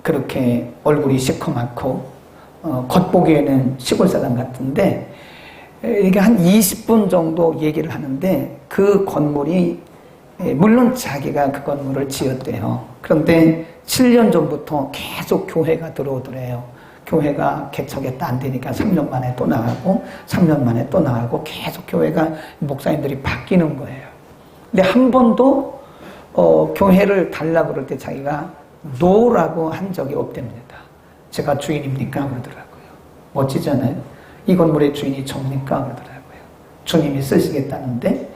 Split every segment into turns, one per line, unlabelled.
그렇게 얼굴이 시커멓고 겉보기에는 시골 사람 같은데 이게 한 20분 정도 얘기를 하는데 그 건물이 물론 자기가 그 건물을 지었대요. 그런데 7년 전부터 계속 교회가 들어오더래요. 교회가 개척했다 안 되니까 3년 만에 또 나가고 3년 만에 또 나가고 계속 교회가 목사님들이 바뀌는 거예요. 근데 한 번도 교회를 달라고 그럴 때 자기가 노라고 한 적이 없답니다. 제가 주인입니까? 그러더라고요. 멋지잖아요. 이 건물의 주인이 접니까? 그러더라고요. 주님이 쓰시겠다는데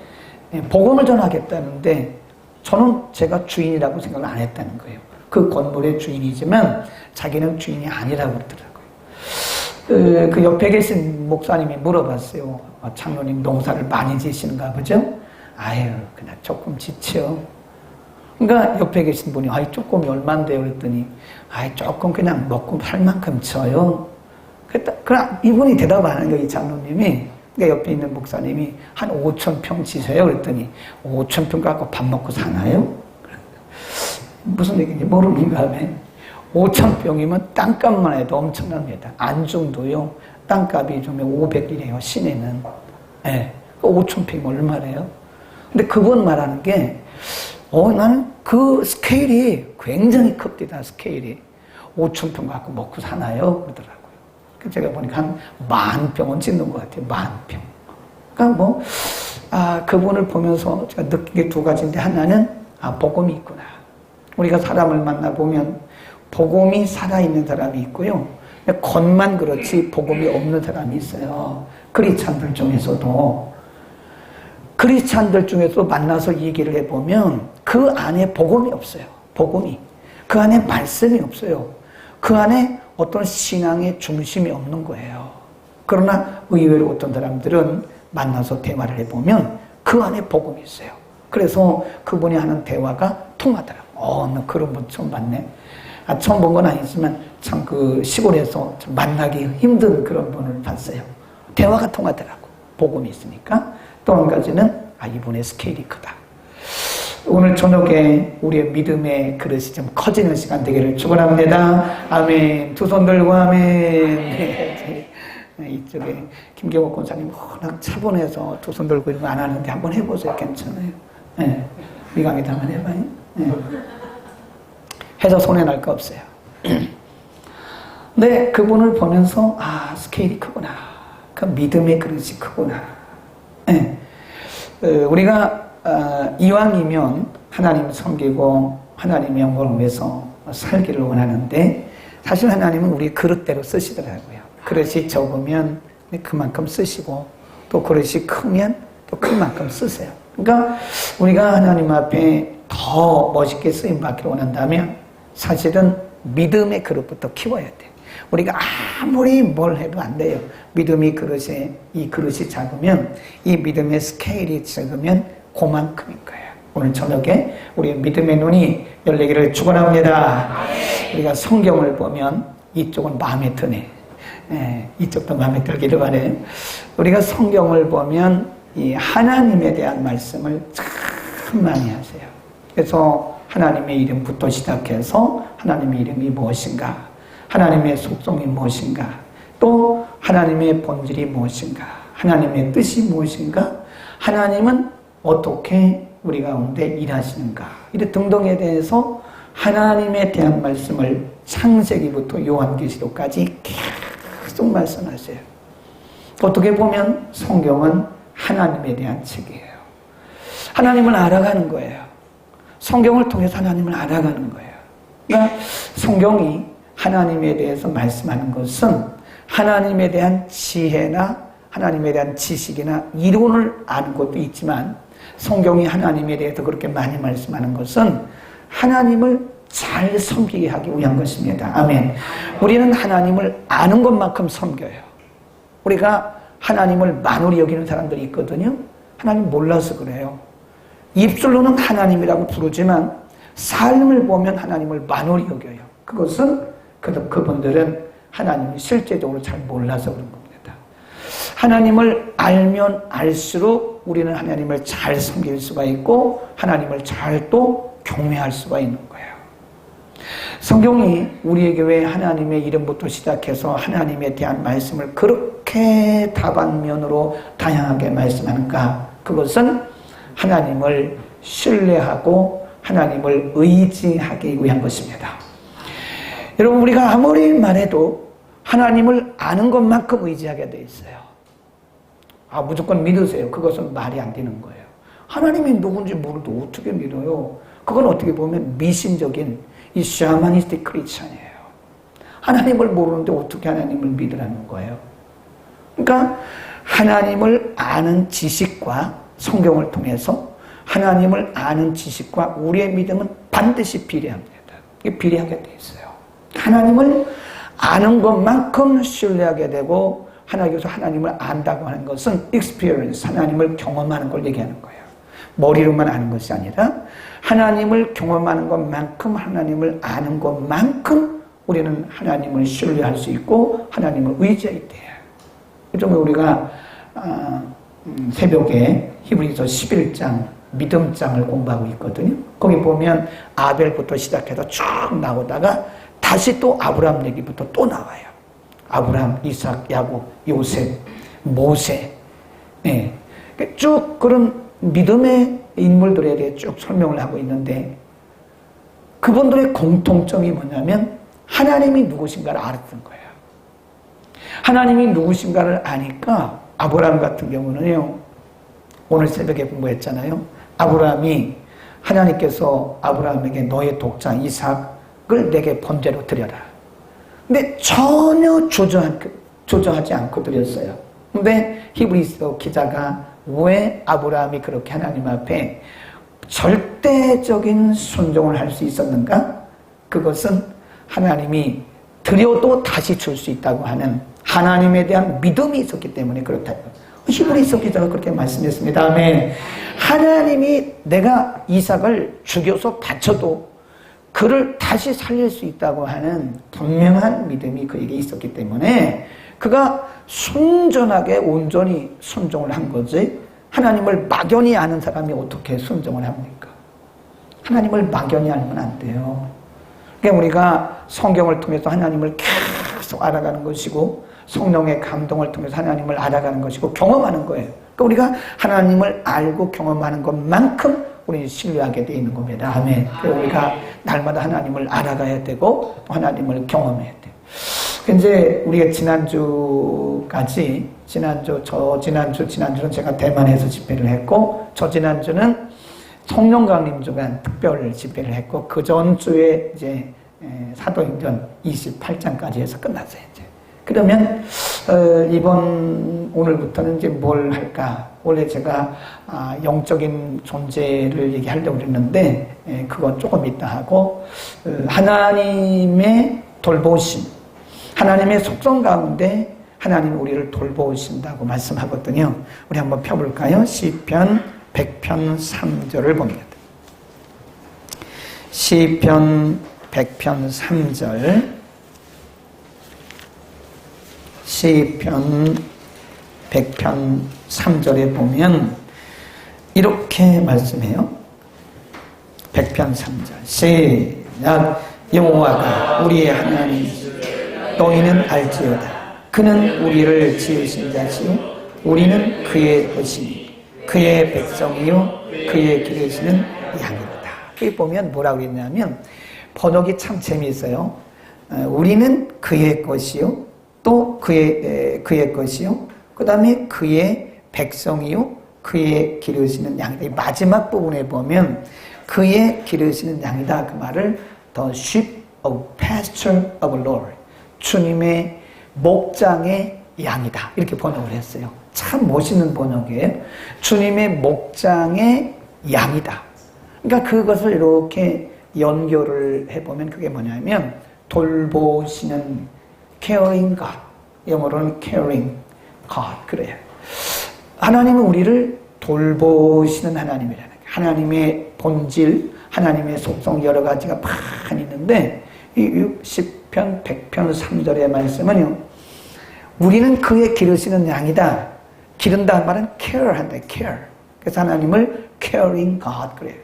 복음을 전하겠다는데 저는 제가 주인이라고 생각을 안 했다는 거예요. 그 건물의 주인이지만 자기는 주인이 아니라고 그러더라고요. 그 옆에 계신 목사님이 물어봤어요. 장로님 농사를 많이 지시는가 보죠? 아유 그냥 조금 지쳐. 그러니까 옆에 계신 분이 아이 조금이 얼만데요? 그랬더니 아이 조금 그냥 먹고 살 만큼 쳐요. 그럼 이분이 대답하는 거예요. 이 장로님이. 그러니까 옆에 있는 목사님이 한 5,000평 지세요. 그랬더니 5,000평 갖고 밥 먹고 사나요? 무슨 얘기인지 모르는가 하면 5,000평이면 땅값만 해도 엄청납니다. 안중도요. 땅값이 좀 500이래요. 시내는. 네. 5,000평이 얼마래요? 근데 그분 말하는 게 나는 그 스케일이 굉장히 큽니다. 스케일이. 5,000평 갖고 먹고 사나요? 그러더라고요. 제가 보니까 한 10,000평은 짓는 것 같아요. 10,000평. 그러니까 그분을 보면서 제가 느낀 게 두 가지인데 하나는 복음이 있구나. 우리가 사람을 만나보면 복음이 살아있는 사람이 있고요. 겉만 그렇지 복음이 없는 사람이 있어요. 크리스찬들 중에서도 만나서 얘기를 해보면 그 안에 복음이 없어요. 복음이. 그 안에 말씀이 없어요. 그 안에 어떤 신앙의 중심이 없는 거예요. 그러나 의외로 어떤 사람들은 만나서 대화를 해보면 그 안에 복음이 있어요. 그래서 그분이 하는 대화가 통하더라고요. 나 그런 분 처음 봤네. 처음 본 건 아니지만 참 그 시골에서 좀 만나기 힘든 그런 분을 봤어요. 대화가 통하더라고. 복음이 있으니까. 또 한 가지는 이분의 스케일이 크다. 오늘 저녁에 우리의 믿음의 그릇이 좀 커지는 시간 되기를 축원합니다. 아멘. 두 손 들고 아멘. 이쪽에 김경옥 권사님 워낙 차분해서 두 손 들고 이런 거 안 하는데 한번 해보세요. 괜찮아요. 네. 미강이도 한번 해봐요. 네. 해서 손해날 거 없어요. 근데 그분을 보면서 스케일이 크구나. 그 믿음의 그릇이 크구나. 네. 우리가 이왕이면 하나님 섬기고 하나님의 영광을 위해서 살기를 원하는데 사실 하나님은 우리 그릇대로 쓰시더라고요. 그릇이 적으면 그만큼 쓰시고 또 그릇이 크면 또 큰 만큼 쓰세요. 그러니까 우리가 하나님 앞에 더 멋있게 쓰임받기를 원한다면 사실은 믿음의 그릇부터 키워야 돼. 우리가 아무리 뭘 해도 안 돼요. 믿음이 이 그릇이 작으면 이 믿음의 스케일이 작으면 그만큼인 거예요. 오늘 저녁에 우리 믿음의 눈이 열리기를 축원합니다. 우리가 성경을 보면 이쪽은 마음에 드네. 이쪽도 마음에 들기를 바래요. 우리가 성경을 보면 이 하나님에 대한 말씀을 참 많이 하세요. 그래서 하나님의 이름부터 시작해서 하나님의 이름이 무엇인가, 하나님의 속성이 무엇인가, 또 하나님의 본질이 무엇인가, 하나님의 뜻이 무엇인가, 하나님은 어떻게 우리 가운데 일하시는가, 이런 등등에 대해서 하나님에 대한 말씀을 창세기부터 요한계시록까지 계속 말씀하세요. 어떻게 보면 성경은 하나님에 대한 책이에요. 하나님을 알아가는 거예요. 성경을 통해서 하나님을 알아가는 거예요. 그러니까 성경이 하나님에 대해서 말씀하는 것은 하나님에 대한 지혜나 하나님에 대한 지식이나 이론을 아는 것도 있지만 성경이 하나님에 대해서 그렇게 많이 말씀하는 것은 하나님을 잘 섬기게 하기 위한 것입니다. 아멘. 우리는 하나님을 아는 것만큼 섬겨요. 우리가 하나님을 만홀히 여기는 사람들이 있거든요. 하나님 몰라서 그래요. 입술로는 하나님이라고 부르지만 삶을 보면 하나님을 만홀히 여겨요. 그것은 그분들은 하나님이 실제적으로 잘 몰라서 그런 겁니다. 하나님을 알면 알수록 우리는 하나님을 잘 섬길 수가 있고 하나님을 잘 또 경외할 수가 있는 거예요. 성경이 우리에게 왜 하나님의 이름부터 시작해서 하나님에 대한 말씀을 그렇게 다방면으로 다양하게 말씀하는가? 그것은 하나님을 신뢰하고 하나님을 의지하기 위한 것입니다. 여러분, 우리가 아무리 말해도 하나님을 아는 것만큼 의지하게 돼 있어요. 무조건 믿으세요. 그것은 말이 안 되는 거예요. 하나님이 누군지 모르도 어떻게 믿어요? 그건 어떻게 보면 미신적인 이 샤머니스틱 크리스천이에요. 하나님을 모르는데 어떻게 하나님을 믿으라는 거예요? 그러니까 하나님을 아는 지식과 성경을 통해서 하나님을 아는 지식과 우리의 믿음은 반드시 비례합니다. 이게 비례하게 돼 있어요. 하나님을 아는 것만큼 신뢰하게 되고, 하나님께서 하나님을 안다고 하는 것은 experience, 하나님을 경험하는 걸 얘기하는 거예요. 머리로만 아는 것이 아니라 하나님을 경험하는 것만큼, 하나님을 아는 것만큼 우리는 하나님을 신뢰할 수 있고 하나님을 의지해야 돼요. 요즘에 우리가 새벽에 히브리서 11장 믿음장을 공부하고 있거든요. 거기 보면 아벨부터 시작해서 쭉 나오다가 다시 또 아브라함 얘기부터 또 나와요. 아브라함, 이삭, 야곱, 요셉, 모세, 네. 쭉 그런 믿음의 인물들에 대해 쭉 설명을 하고 있는데, 그분들의 공통점이 뭐냐면 하나님이 누구신가를 알았던 거예요. 하나님이 누구신가를 아니까 아브라함 같은 경우는요, 오늘 새벽에 공부했잖아요. 아브라함이, 하나님께서 아브라함에게 너의 독자 이삭을 내게 번제로 드려라. 근데 전혀 조정하지 않고 드렸어요. 근데 히브리서 기자가 왜 아브라함이 그렇게 하나님 앞에 절대적인 순종을 할 수 있었는가? 그것은 하나님이 드려도 다시 줄 수 있다고 하는 하나님에 대한 믿음이 있었기 때문에 그렇다. 히브리서 기자가 그렇게 말씀했습니다. 아멘. 하나님이 내가 이삭을 죽여서 바쳐도 그를 다시 살릴 수 있다고 하는 분명한 믿음이 그에게 있었기 때문에 그가 순전하게 온전히 순종을 한 거지, 하나님을 막연히 아는 사람이 어떻게 순종을 합니까? 하나님을 막연히 알면 안 돼요. 그러니까 우리가 성경을 통해서 하나님을 계속 알아가는 것이고, 성령의 감동을 통해서 하나님을 알아가는 것이고 경험하는 거예요. 그러니까 우리가 하나님을 알고 경험하는 것만큼 우리는 신뢰하게 되어 있는 겁니다. 아멘. 그래서 우리가 날마다 하나님을 알아가야 되고 하나님을 경험해야 돼요. 이제 우리가 지난주까지, 지난주는 제가 대만에서 집회를 했고, 지난주는 성령 강림 주간 특별 집회를 했고, 그 전주에 이제 사도행전 28장까지 해서 끝났어요. 이제. 그러면 오늘부터는 이제 뭘 할까? 원래 제가 영적인 존재를 얘기하려고 그랬는데 그건 조금 이따 하고, 하나님의 돌보심, 하나님의 속성 가운데 하나님 우리를 돌보신다고 말씀하거든요. 우리 한번 펴볼까요? 시편 100편 3절을 봅니다. 시편 100편 3절, 시편 100편 3절에 보면 이렇게 말씀해요. 100편 3절 시작. 여호와가 우리의 하나님, 너희는 알지어다. 그는 우리를 지으신 자시요 우리는 그의 것이니 그의 백성이요 그의 기르시는 양이로다. 여기 보면 뭐라고 했냐면, 번역이 참 재미있어요. 우리는 그의 것이요, 또 그의 것이요, 그 다음에 그의 백성이요 그의 기르시는 양이다. 이 마지막 부분에 보면 그의 기르시는 양이다, 그 말을 The sheep of pasture of Lord, 주님의 목장의 양이다, 이렇게 번역을 했어요. 참 멋있는 번역이에요. 주님의 목장의 양이다. 그러니까 그것을 이렇게 연결을 해보면 그게 뭐냐면 돌보시는 caring God, 영어로는 caring God, 그래요. 하나님은 우리를 돌보시는 하나님이라는 거예요. 하나님의 본질, 하나님의 속성 여러 가지가 많이 있는데, 이 10편 100편 3절의 말씀은요, 우리는 그의 기르시는 양이다. 기른다는 말은 care한다, care. 그래서 하나님을 caring God, 그래요.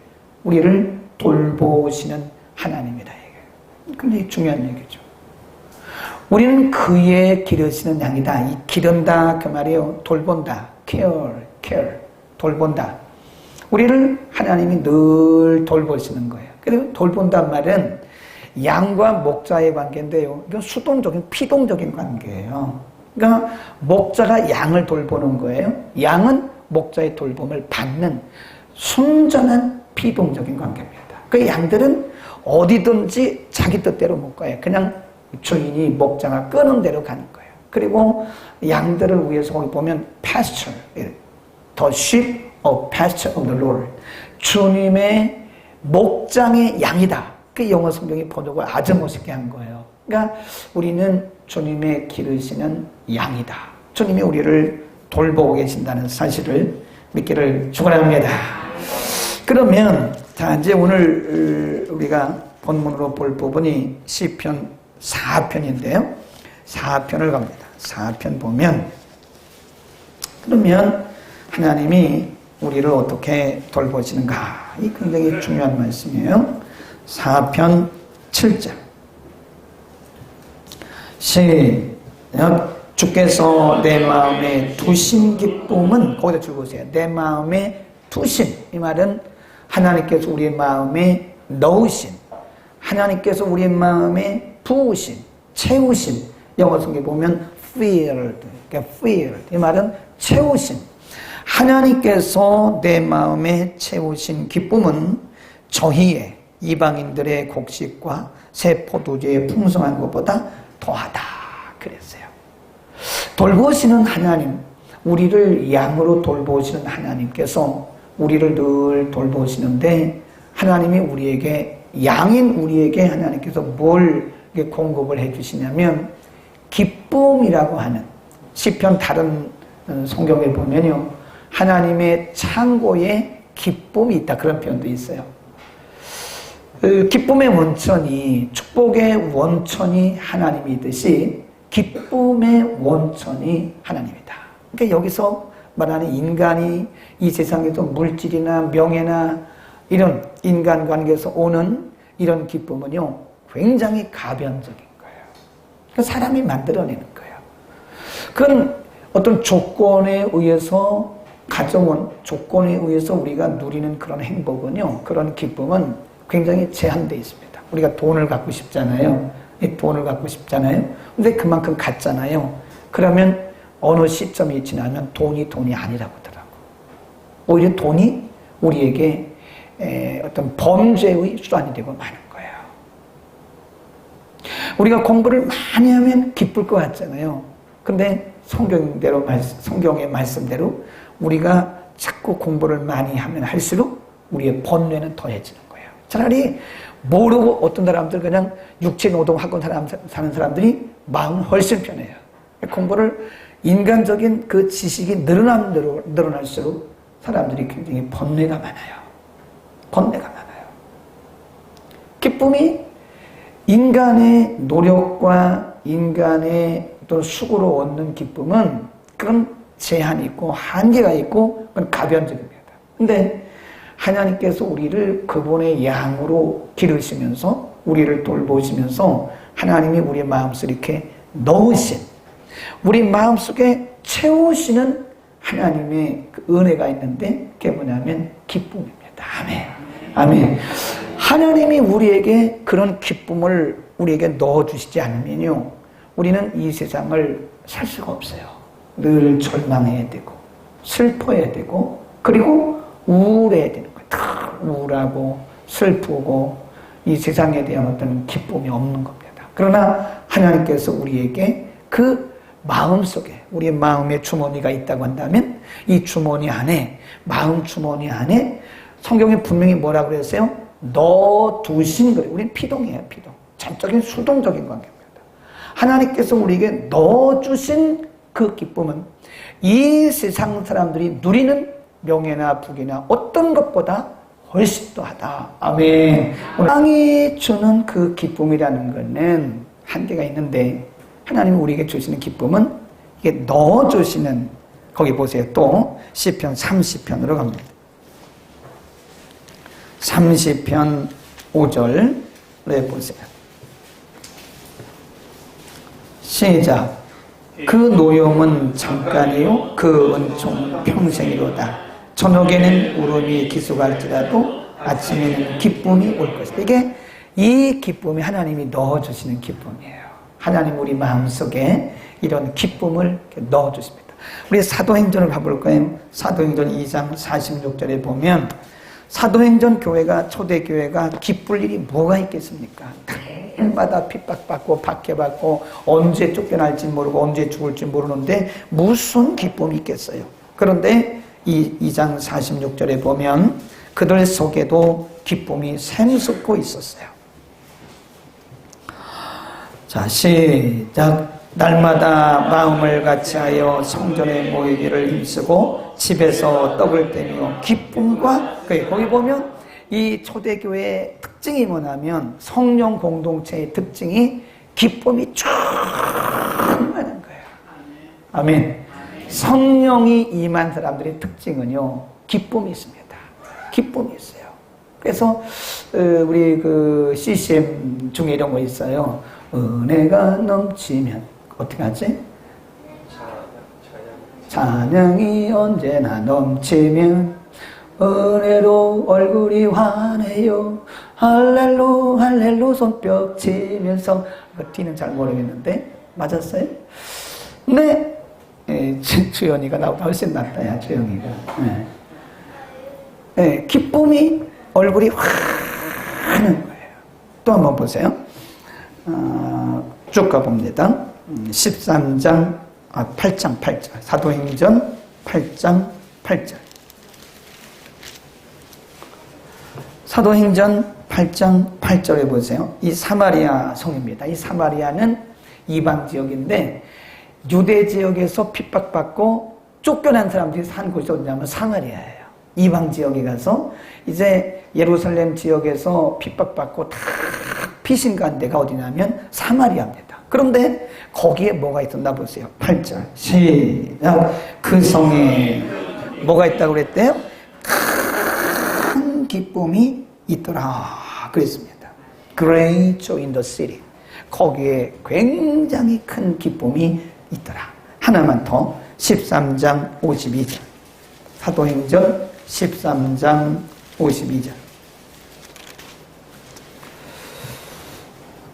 우리를 돌보시는 하나님이다. 굉장히 중요한 얘기죠. 우리는 그의 기르시는 양이다. 이 기른다 그 말이에요. 돌본다. care. 돌본다. 우리를 하나님이 늘 돌보시는 거예요. 그리고 돌본단 말은 양과 목자의 관계인데요. 이건 수동적인, 피동적인 관계예요. 그러니까 목자가 양을 돌보는 거예요. 양은 목자의 돌봄을 받는 순전한 피동적인 관계입니다. 그 양들은 어디든지 자기 뜻대로 못 가요. 그냥 주인이 목자가 끄는 대로 가는 거예요. 그리고 양들을 위해서 거기 보면 pasture, the sheep of pasture of the Lord. 주님의 목장의 양이다. 그 영어 성경이 번역을 아주 멋있게 한 거예요. 그러니까 우리는 주님의 기르시는 양이다. 주님이 우리를 돌보고 계신다는 사실을 믿기를 축원합니다. 그러면 자 이제 오늘 우리가 본문으로 볼 부분이 시편 4편인데요. 4편을 갑니다. 4편 보면 그러면 하나님이 우리를 어떻게 돌보시는가? 이 굉장히 중요한 말씀이에요. 4편 7절 시작. 주께서 내 마음에 두신 기쁨은 거기다 줄 보세요. 내 마음에 두신 이 말은 하나님께서 우리의 마음에 넣으신 하나님께서 우리의 마음에 부으신 채우신 영어 성경에 보면 filled 이 말은 채우신 하나님께서 내 마음에 채우신 기쁨은 저희의 이방인들의 곡식과 새 포도주의 풍성한 것보다 더하다 그랬어요. 돌보시는 하나님, 우리를 양으로 돌보시는 하나님께서 우리를 늘 돌보시는데 하나님이 우리에게 양인 우리에게 하나님께서 뭘 공급을 해주시냐면 기쁨이라고 하는 시편 다른 성경에 보면요 하나님의 창고에 기쁨이 있다 그런 표현도 있어요. 기쁨의 원천이 축복의 원천이 하나님이듯이 기쁨의 원천이 하나님이다. 그러니까 여기서 말하는 인간이 이 세상에서 물질이나 명예나 이런 인간관계에서 오는 이런 기쁨은요 굉장히 가변적인 거예요. 그러니까 사람이 만들어내는 거예요. 그건 어떤 조건에 의해서 가져온 조건에 의해서 우리가 누리는 그런 행복은요 그런 기쁨은 굉장히 제한되어 있습니다. 우리가 돈을 갖고 싶잖아요. 돈을 갖고 싶잖아요. 근데 그만큼 갖잖아요. 그러면 어느 시점이 지나면 돈이 아니라고 하더라고. 오히려 돈이 우리에게 어떤 범죄의 수단이 되고 마는 거예요. 우리가 공부를 많이 하면 기쁠 것 같잖아요. 근데 성경의 말씀대로 우리가 자꾸 공부를 많이 하면 할수록 우리의 번뇌는 더해지는 거예요. 차라리 모르고 어떤 사람들 그냥 육체 노동하고 사는 사람들이 마음은 훨씬 편해요. 공부를 인간적인 그 지식이 늘어날수록 사람들이 굉장히 번뇌가 많아요. 기쁨이 인간의 노력과 인간의 또 수고로 얻는 기쁨은 그건 제한이 있고 한계가 있고 그건 가변적입니다. 근데 하나님께서 우리를 그분의 양으로 기르시면서 우리를 돌보시면서 하나님이 우리의 마음속에 이렇게 넣으신 우리 마음속에 채우시는 하나님의 그 은혜가 있는데 그게 뭐냐면 기쁨입니다. 아멘. 하나님이 우리에게 그런 기쁨을 우리에게 넣어주시지 않으면요 우리는 이 세상을 살 수가 없어요. 늘 절망해야 되고 슬퍼해야 되고 그리고 우울해야 되는 거예요. 다 우울하고 슬프고 이 세상에 대한 어떤 기쁨이 없는 겁니다. 그러나 하나님께서 우리에게 그 마음속에 우리의 마음의 주머니가 있다고 한다면 이 주머니 안에 마음 주머니 안에 성경에 분명히 뭐라고 그랬어요? 넣어두신 거예요. 우리는 피동이에요. 피동. 전적인 수동적인 관계입니다. 하나님께서 우리에게 넣어주신 그 기쁨은 이 세상 사람들이 누리는 명예나 부귀나 어떤 것보다 훨씬 더하다. 아멘. 땅이 주는 그 기쁨이라는 것은 한계가 있는데 하나님이 우리에게 주시는 기쁨은 이게 넣어주시는 거기 보세요. 또 시편 30편으로 갑니다. 30편 5절에 보세요. 시작. 그 노염은 잠깐이요 그 은총 평생이로다. 저녁에는 울음이 기숙할지라도 아침에는 기쁨이 올 것이다. 이게 이 기쁨이 하나님이 넣어주시는 기쁨이에요. 하나님 우리 마음속에 이런 기쁨을 넣어주십니다. 우리 사도행전을 가볼까요? 사도행전 2장 46절에 보면 사도행전 교회가 초대교회가 기쁠 일이 뭐가 있겠습니까? 날마다 핍박받고 박해받고 언제 쫓겨날지 모르고 언제 죽을지 모르는데 무슨 기쁨이 있겠어요? 그런데 이 2장 46절에 보면 그들 속에도 기쁨이 샘솟고 있었어요. 자, 시작. 날마다 마음을 같이하여 성전에 모이기를 힘쓰고 집에서 떡을 떼며 기쁨과 거기 보면 이 초대교회의 특징이 뭐냐면 성령 공동체의 특징이 기쁨이 충만한 거예요. 아멘. 성령이 임한 사람들의 특징은요 기쁨이 있습니다. 기쁨이 있어요. 그래서 우리 그 CCM 중에 이런 거 있어요. 은혜가 넘치면 어떻게 하지? 찬양이 언제나 넘치면 은혜로 얼굴이 환해요. 할렐루 할렐루 손뼉 치면서 뒤는 잘 모르겠는데 맞았어요? 네. 주연이가 나보다 훨씬 낫다. 야 주영이가. 네, 기쁨이 얼굴이 환한 거예요. 또 한번 보세요. 쭉 가봅니다. 13장 8장 8절 사도행전 8장 8절 사도행전 8장 8절에 보세요. 이 사마리아 성입니다. 이 사마리아는 이방 지역인데 유대 지역에서 핍박받고 쫓겨난 사람들이 산 곳이 어디냐면 사마리아예요. 이방 지역에 가서 이제 예루살렘 지역에서 핍박받고 다 피신 간 데가 어디냐면 사마리아입니다. 그런데 거기에 뭐가 있었나 보세요. 8절 시작. 그 성에 뭐가 있다고 그랬대요? 큰 기쁨이 있더라 그랬습니다. Great joy in the city. 거기에 굉장히 큰 기쁨이 있더라. 하나만 더 13장 52절 사도행전 13장 52절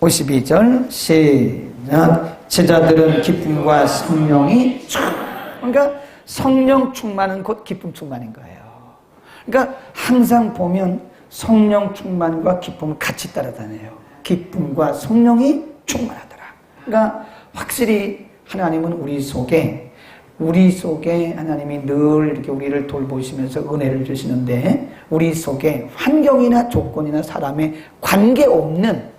52절 시작. 제자들은 기쁨과 성령이 그러니까 성령 충만은 곧 기쁨 충만인 거예요. 그러니까 항상 보면 성령 충만과 기쁨은 같이 따라다녀요. 기쁨과 성령이 충만하더라. 그러니까 확실히 하나님은 우리 속에 하나님이 늘 이렇게 우리를 돌보시면서 은혜를 주시는데 우리 속에 환경이나 조건이나 사람에 관계없는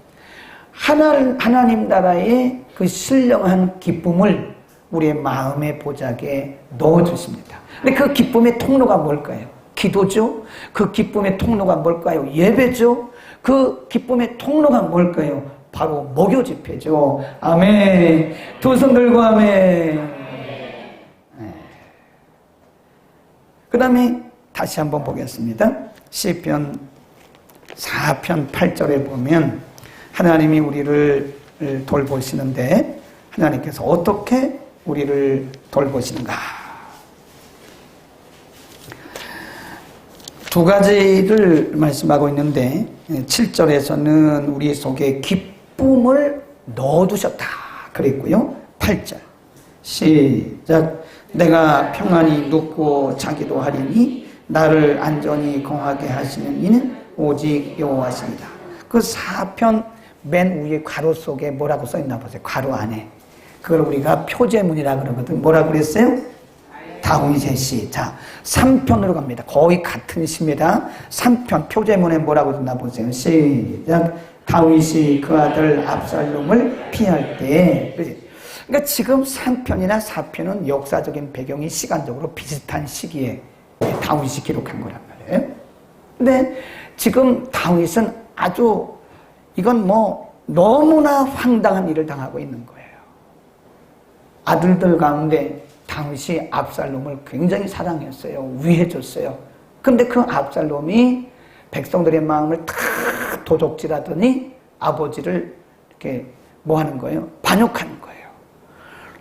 하나님 나라의 그 신령한 기쁨을 우리의 마음의 보자기에 넣어주십니다. 근데 그 기쁨의 통로가 뭘까요? 기도죠. 그 기쁨의 통로가 뭘까요? 예배죠. 그 기쁨의 통로가 뭘까요? 바로 목요 집회죠. 아멘. 두 손 들고 아멘. 그 다음에 다시 한번 보겠습니다. 시편 4편 8절에 보면 하나님이 우리를 돌보시는데 하나님께서 어떻게 우리를 돌보시는가? 두 가지를 말씀하고 있는데 7절에서는 우리 속에 기쁨을 넣어두셨다 그랬고요. 8절 시작. 내가 평안히 눕고 자기도 하리니 나를 안전히 거하게 하시는 이는 오직 여호와시니라. 그 4편 맨 위에 괄호 속에 뭐라고 써있나 보세요. 괄호 안에. 그걸 우리가 표제문이라고 그러거든. 뭐라고 그랬어요? 다윗의 시. 자, 3편으로 갑니다. 거의 같은 시입니다. 3편 표제문에 뭐라고 썼나 보세요. 시작. 다윗이 그 아들 압살롬을 피할 때에. 그러니까 지금 3편이나 4편은 역사적인 배경이 시간적으로 비슷한 시기에 다윗이 기록한 거란 말이에요. 근데 지금 다윗은 아주 이건 뭐 너무나 황당한 일을 당하고 있는 거예요. 아들들 가운데 다윗이 압살롬을 굉장히 사랑했어요. 위해줬어요. 근데 그 압살롬이 백성들의 마음을 다 도적질하더니 아버지를 이렇게 뭐 하는 거예요? 반역하는 거예요.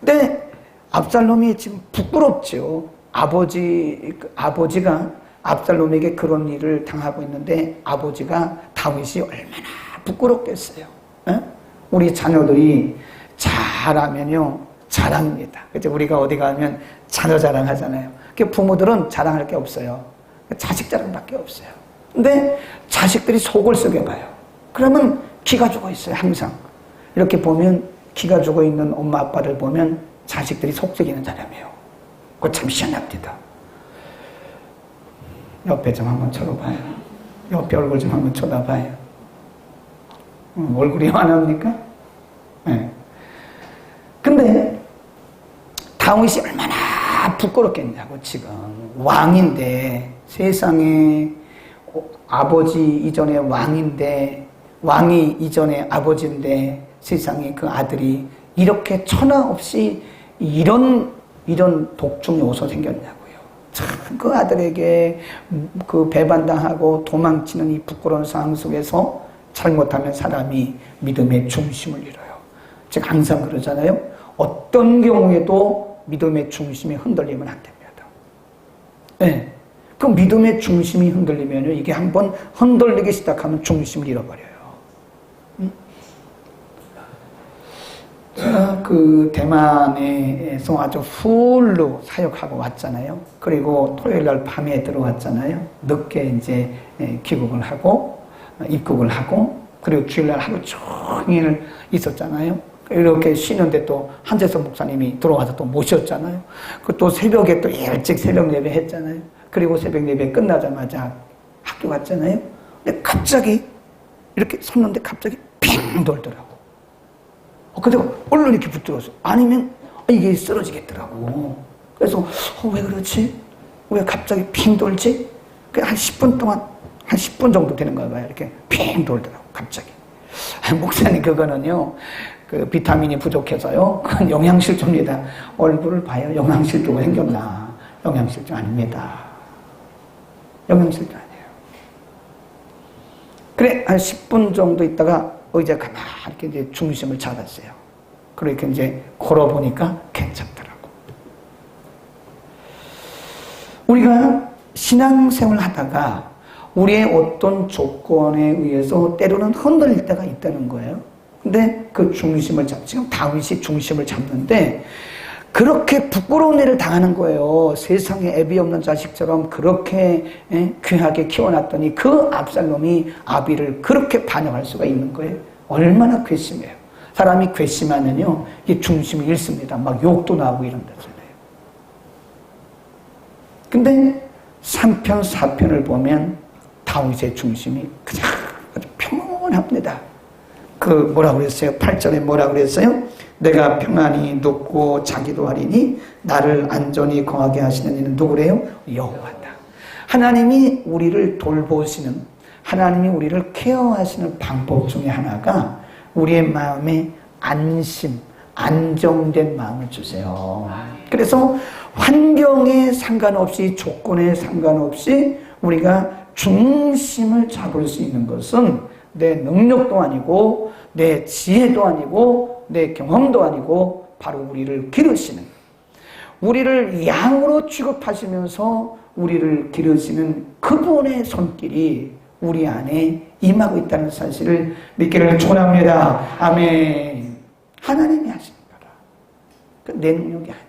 근데 압살롬이 지금 부끄럽죠. 아버지가 압살롬에게 그런 일을 당하고 있는데 아버지가 다윗이 얼마나 부끄럽겠어요. 에? 우리 자녀들이 잘하면요 자랑입니다. 그죠? 우리가 어디 가면 자녀 자랑하잖아요. 부모들은 자랑할 게 없어요. 자식 자랑밖에 없어요. 근데 자식들이 속을 썩여봐요. 그러면 기가 죽어 있어요. 항상 이렇게 보면 기가 죽어 있는 엄마 아빠를 보면 자식들이 속 썩이는 사람이에요. 그거 참 희한합니다. 옆에 좀 한번 쳐다봐요. 옆에 얼굴 좀 한번 쳐다봐요. 얼굴이 환합니까? 네. 근데 다윗이 얼마나 부끄럽겠냐고. 지금 왕인데, 세상에 아버지 이전에 왕인데, 왕이 이전에 아버지인데, 세상에 그 아들이 이렇게 천하 없이 이런 독중이 어디서 생겼냐고요. 참 그 아들에게 그 배반당하고 도망치는 이 부끄러운 상황 속에서 잘못하면 사람이 믿음의 중심을 잃어요. 제가 항상 그러잖아요. 어떤 경우에도 믿음의 중심이 흔들리면 안 됩니다. 네. 그 믿음의 중심이 흔들리면요, 이게 한번 흔들리기 시작하면 중심을 잃어버려요. 제가 그 대만에서 아주 풀로 사역하고 왔잖아요. 그리고 토요일 날 밤에 들어왔잖아요. 늦게 이제 귀국을 하고 입국을 하고, 그리고 주일날 하루 종일 있었잖아요. 이렇게 쉬는데 또 한재석 목사님이 들어와서 또 모셨잖아요. 그 또 새벽에 또 일찍 새벽 예배 했잖아요. 그리고 새벽 예배 끝나자마자 학교 갔잖아요. 근데 갑자기 이렇게 섰는데 갑자기 핑 돌더라고. 근데 얼른 이렇게 붙들었어. 아니면 이게 쓰러지겠더라고. 그래서 왜 그렇지? 왜 갑자기 핑 돌지? 한 10분 동안, 한 10분 정도 되는 거야 봐요. 이렇게 핑 돌더라고 갑자기. 목사님 그거는요, 그 비타민이 부족해서요, 그건 영양실조입니다. 얼굴을 봐요. 영양실조가 생겼나? 영양실조 아닙니다. 영양실조 아니에요. 그래, 한 10분 정도 있다가 의자 가만히 이렇게 이제 중심을 잡았어요. 그렇게 이제 걸어보니까 괜찮더라고. 우리가 신앙생활 하다가 우리의 어떤 조건에 의해서 때로는 흔들릴 때가 있다는 거예요. 근데 그 중심을 지금 다윗이 중심을 잡는데 그렇게 부끄러운 일을 당하는 거예요. 세상에 애비 없는 자식처럼 그렇게 귀하게 키워놨더니 그 압살롬이 아비를 그렇게 반역할 수가 있는 거예요. 얼마나 괘씸해요. 사람이 괘씸하면요, 이 중심을 잃습니다. 막 욕도 나오고 이런다잖아요. 근데 3편, 4편을 보면 다윗의 중심이 그냥 아주 평온합니다. 그 뭐라 그랬어요? 8절에 뭐라 그랬어요? 내가 평안히 눕고 자기도 하리니 나를 안전히 거하게 하시는 이는 누구래요? 여호와다. 하나님이 우리를 돌보시는, 하나님이 우리를 케어하시는 방법 중에 하나가 우리의 마음에 안심, 안정된 마음을 주세요. 그래서 환경에 상관없이, 조건에 상관없이 우리가 중심을 잡을 수 있는 것은 내 능력도 아니고 내 지혜도 아니고 내 경험도 아니고 바로 우리를 기르시는, 우리를 양으로 취급하시면서 우리를 기르시는 그분의 손길이 우리 안에 임하고 있다는 사실을 믿기를 축원합니다. 아멘. 하나님이 하신 거라. 내 능력이 아니에요.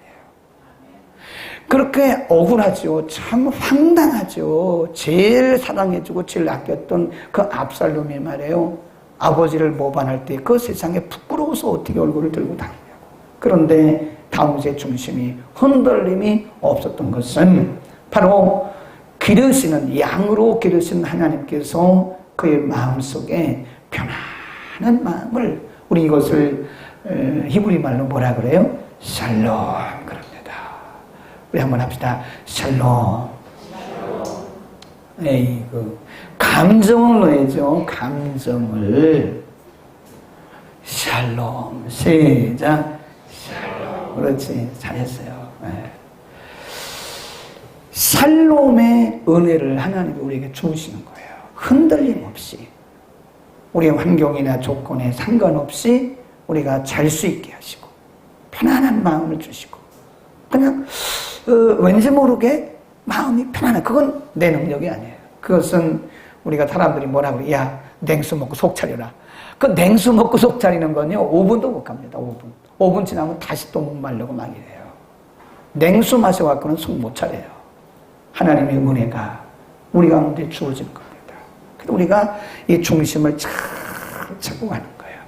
그렇게 억울하죠. 참 황당하죠. 제일 사랑해주고 제일 아꼈던 그 압살롬이 말이에요. 아버지를 모반할 때 그 세상에 부끄러워서 어떻게 얼굴을 들고 다니냐고. 그런데 다윗의 중심이 흔들림이 없었던 것은 바로 기르시는, 양으로 기르시는 하나님께서 그의 마음속에 편안한 마음을, 우리 이것을 히브리 말로 뭐라 그래요? 샬롬 그럽니다. 우리 한번 합시다. 샬롬. 에이그 감정을 넣어야죠. 감정을. 샬롬. 시작. 샬롬. 그렇지. 잘했어요. 네. 샬롬의 은혜를 하나님이 우리에게 주시는 거예요. 흔들림 없이, 우리의 환경이나 조건에 상관없이 우리가 잘 수 있게 하시고 편안한 마음을 주시고 그냥 왠지 모르게 마음이 편안해. 그건 내 능력이 아니에요. 그것은 우리가 사람들이 뭐라고 그래. 야, 냉수 먹고 속 차려라. 그 냉수 먹고 속 차리는 건요 5분도 못 갑니다. 5분 지나면 다시 또 목마르고 막 이래요. 냉수 마셔갖고는 속 못 차려요. 하나님의 은혜가 우리 가운데 주어지는 겁니다. 그래서 우리가 이 중심을 잘 잡고 가는 거예요.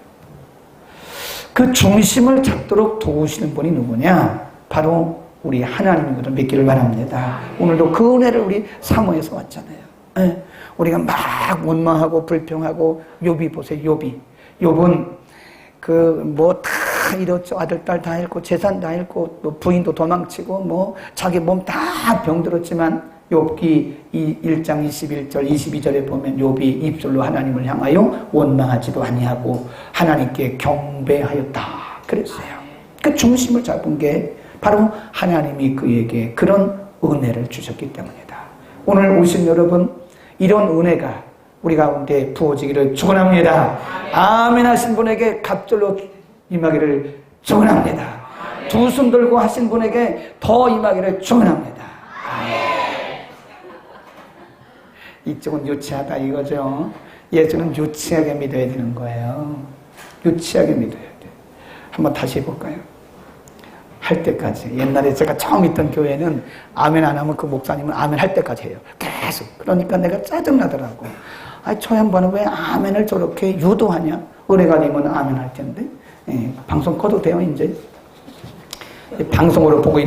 그 중심을 잡도록 도우시는 분이 누구냐? 바로 우리 하나님인 것을 믿기를 바랍니다. 오늘도 그 은혜를 우리 사모해서 왔잖아요. 네. 우리가 막 원망하고 불평하고 욥이 보세요. 욥은 다 잃었죠. 아들, 딸 다 잃고 재산 다 잃고 뭐 부인도 도망치고 뭐 자기 몸 다 병들었지만 욥기 1장 21절 22절에 보면 욥이 입술로 하나님을 향하여 원망하지도 아니하고 하나님께 경배하였다 그랬어요. 그 중심을 잡은 게 바로 하나님이 그에게 그런 은혜를 주셨기 때문이다. 오늘 오신 여러분 이런 은혜가 우리 가운데 부어지기를 축원합니다. 아멘 하신 분에게 갑절로 임하기를 축원합니다. 두 손 들고 하신 분에게 더 임하기를 축원합니다. 이쪽은 유치하다 이거죠. 예수는 유치하게 믿어야 되는 거예요. 유치하게 믿어야 돼. 한번 다시 해볼까요? 할 때까지. 옛날에 제가 처음 있던 교회는 아멘 안 하면 그 목사님은 아멘 할 때까지 해요. 계속. 그러니까 내가 짜증나더라고. 저 양반은 왜 아멘을 저렇게 유도하냐? 은혜가 되면 아멘 할 텐데. 예, 방송 꺼도 돼요, 이제? 방송으로 보고